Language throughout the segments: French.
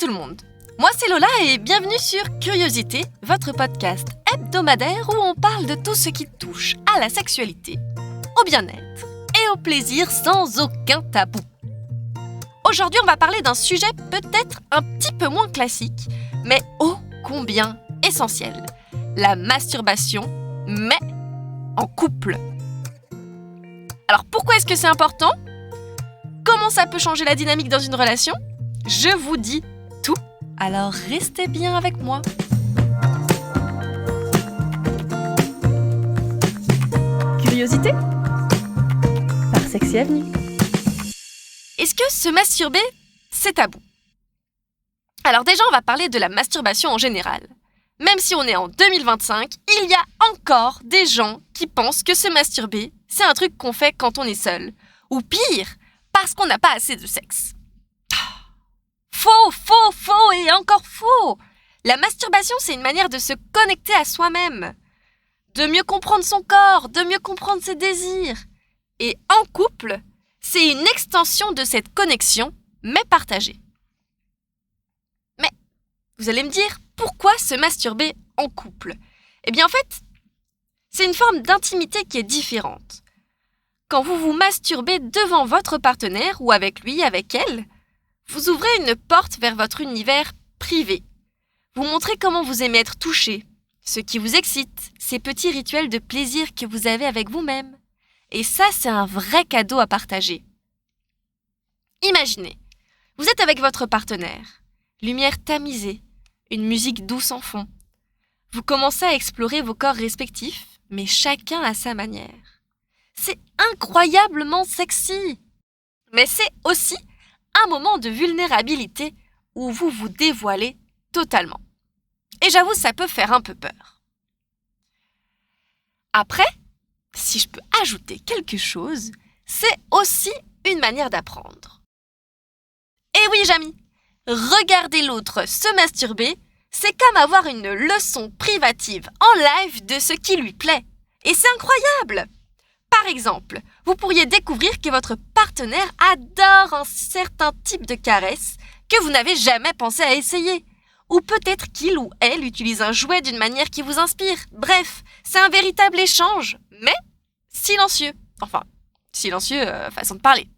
tout le monde, moi c'est Lola et bienvenue sur Curiosité, votre podcast hebdomadaire où on parle de tout ce qui touche à la sexualité, au bien-être et au plaisir sans aucun tabou. Aujourd'hui on va parler d'un sujet peut-être un petit peu moins classique, mais ô combien essentiel, la masturbation, mais en couple. Alors pourquoi est-ce que c'est important ? Comment ça peut changer la dynamique dans une relation ? Je vous dis tout, alors restez bien avec moi. Curiosité par Sexy Avenue. Est-ce que se masturber, c'est tabou ? Alors déjà, on va parler de la masturbation en général. Même si on est en 2025, il y a encore des gens qui pensent que se masturber, c'est un truc qu'on fait quand on est seul. Ou pire, parce qu'on n'a pas assez de sexe. Faux et encore faux. La masturbation, c'est une manière de se connecter à soi-même, de mieux comprendre son corps, de mieux comprendre ses désirs. Et en couple, c'est une extension de cette connexion, mais partagée. Mais, vous allez me dire, pourquoi se masturber en couple ? Eh bien en fait, c'est une forme d'intimité qui est différente. Quand vous vous masturbez devant votre partenaire ou avec lui, avec elle, vous ouvrez une porte vers votre univers privé. Vous montrez comment vous aimez être touché, ce qui vous excite, ces petits rituels de plaisir que vous avez avec vous-même. Et ça, c'est un vrai cadeau à partager. Imaginez, vous êtes avec votre partenaire, lumière tamisée, une musique douce en fond. Vous commencez à explorer vos corps respectifs, mais chacun à sa manière. C'est incroyablement sexy. Mais c'est aussi un moment de vulnérabilité où vous vous dévoilez totalement. Et j'avoue, ça peut faire un peu peur. Après, si je peux ajouter quelque chose, c'est aussi une manière d'apprendre. Et oui, Jamy, regarder l'autre se masturber, c'est comme avoir une leçon privative en live de ce qui lui plaît. Et c'est incroyable! Par exemple, vous pourriez découvrir que votre partenaire adore un certain type de caresse que vous n'avez jamais pensé à essayer. Ou peut-être qu'il ou elle utilise un jouet d'une manière qui vous inspire. Bref, c'est un véritable échange, mais silencieux. Enfin, silencieux, façon de parler.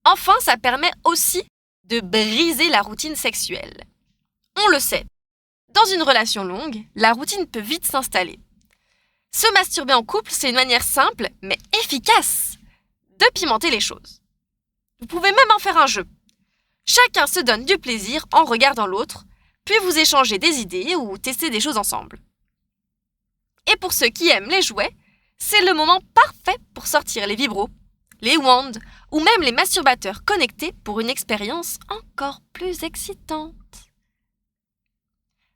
Enfin, ça permet aussi de briser la routine sexuelle. On le sait, dans une relation longue, la routine peut vite s'installer. Se masturber en couple, c'est une manière simple, mais efficace, de pimenter les choses. Vous pouvez même en faire un jeu. Chacun se donne du plaisir en regardant l'autre, puis vous échangez des idées ou testez des choses ensemble. Et pour ceux qui aiment les jouets, c'est le moment parfait pour sortir les vibros, les wands ou même les masturbateurs connectés pour une expérience encore plus excitante.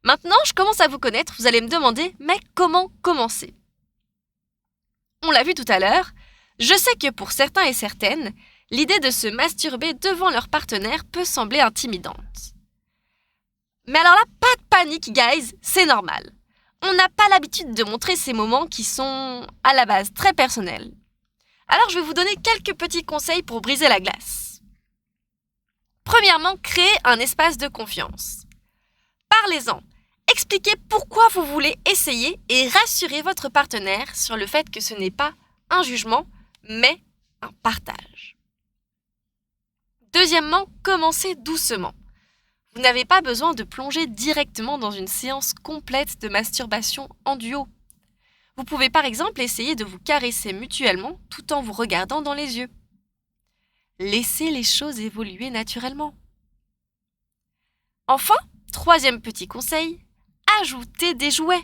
Maintenant, je commence à vous connaître, vous allez me demander, mais comment commencer ? On l'a vu tout à l'heure, je sais que pour certains et certaines, l'idée de se masturber devant leur partenaire peut sembler intimidante. Mais alors là, pas de panique, guys, c'est normal. On n'a pas l'habitude de montrer ces moments qui sont, à la base, très personnels. Alors je vais vous donner quelques petits conseils pour briser la glace. Premièrement, créez un espace de confiance. Parlez-en. Expliquez pourquoi vous voulez essayer et rassurez votre partenaire sur le fait que ce n'est pas un jugement, mais un partage. Deuxièmement, commencez doucement. Vous n'avez pas besoin de plonger directement dans une séance complète de masturbation en duo. Vous pouvez par exemple essayer de vous caresser mutuellement tout en vous regardant dans les yeux. Laissez les choses évoluer naturellement. Enfin, troisième petit conseil, ajoutez des jouets.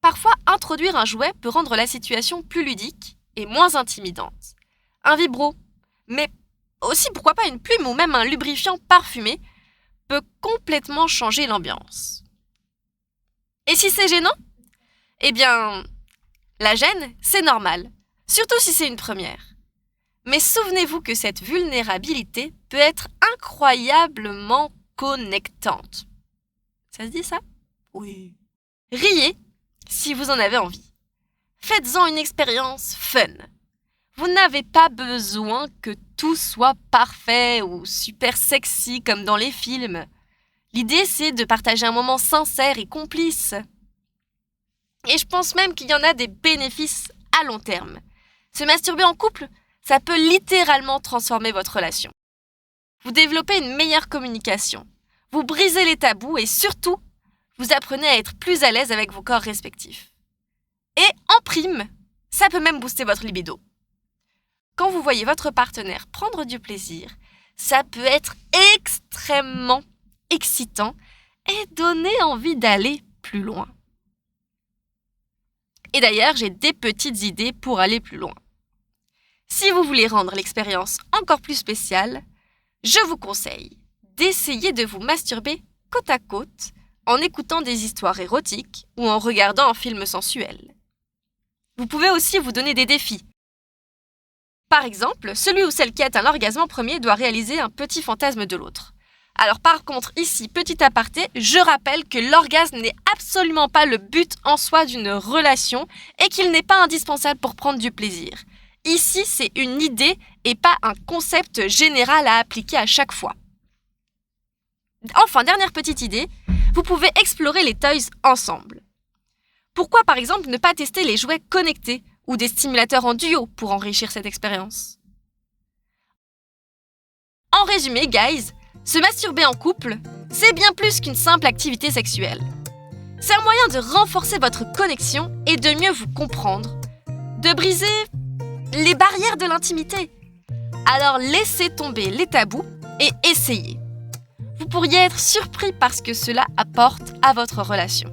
Parfois, introduire un jouet peut rendre la situation plus ludique et moins intimidante. Un vibro, mais aussi pourquoi pas une plume ou même un lubrifiant parfumé peut complètement changer l'ambiance. Et si c'est gênant ? Eh bien, la gêne, c'est normal, surtout si c'est une première. Mais souvenez-vous que cette vulnérabilité peut être incroyablement connectante. Ça se dit ça ? Oui. Riez si vous en avez envie. Faites-en une expérience fun. Vous n'avez pas besoin que tout soit parfait ou super sexy comme dans les films. L'idée, c'est de partager un moment sincère et complice. Et je pense même qu'il y en a des bénéfices à long terme. Se masturber en couple, ça peut littéralement transformer votre relation. Vous développez une meilleure communication. Vous brisez les tabous et surtout, vous apprenez à être plus à l'aise avec vos corps respectifs. Et en prime, ça peut même booster votre libido. Quand vous voyez votre partenaire prendre du plaisir, ça peut être extrêmement excitant et donner envie d'aller plus loin. Et d'ailleurs, j'ai des petites idées pour aller plus loin. Si vous voulez rendre l'expérience encore plus spéciale, je vous conseille d'essayer de vous masturber côte à côte en écoutant des histoires érotiques ou en regardant un film sensuel. Vous pouvez aussi vous donner des défis. Par exemple, celui ou celle qui atteint l'orgasme en premier doit réaliser un petit fantasme de l'autre. Alors par contre, ici, petit aparté, je rappelle que l'orgasme n'est absolument pas le but en soi d'une relation et qu'il n'est pas indispensable pour prendre du plaisir. Ici, c'est une idée et pas un concept général à appliquer à chaque fois. Enfin, dernière petite idée, vous pouvez explorer les toys ensemble. Pourquoi par exemple ne pas tester les jouets connectés ou des stimulateurs en duo pour enrichir cette expérience? En résumé, guys, se masturber en couple, c'est bien plus qu'une simple activité sexuelle. C'est un moyen de renforcer votre connexion et de mieux vous comprendre, de briser les barrières de l'intimité. Alors laissez tomber les tabous et essayez. Vous pourriez être surpris par ce que cela apporte à votre relation.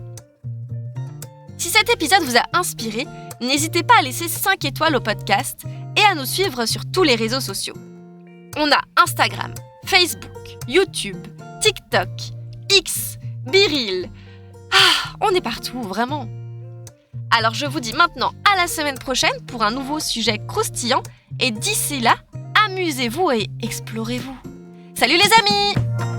Si cet épisode vous a inspiré, n'hésitez pas à laisser 5 étoiles au podcast et à nous suivre sur tous les réseaux sociaux. On a Instagram, Facebook, YouTube, TikTok, X, BeReal. On est partout, vraiment. Alors je vous dis maintenant à la semaine prochaine pour un nouveau sujet croustillant et d'ici là, amusez-vous et explorez-vous. Salut les amis!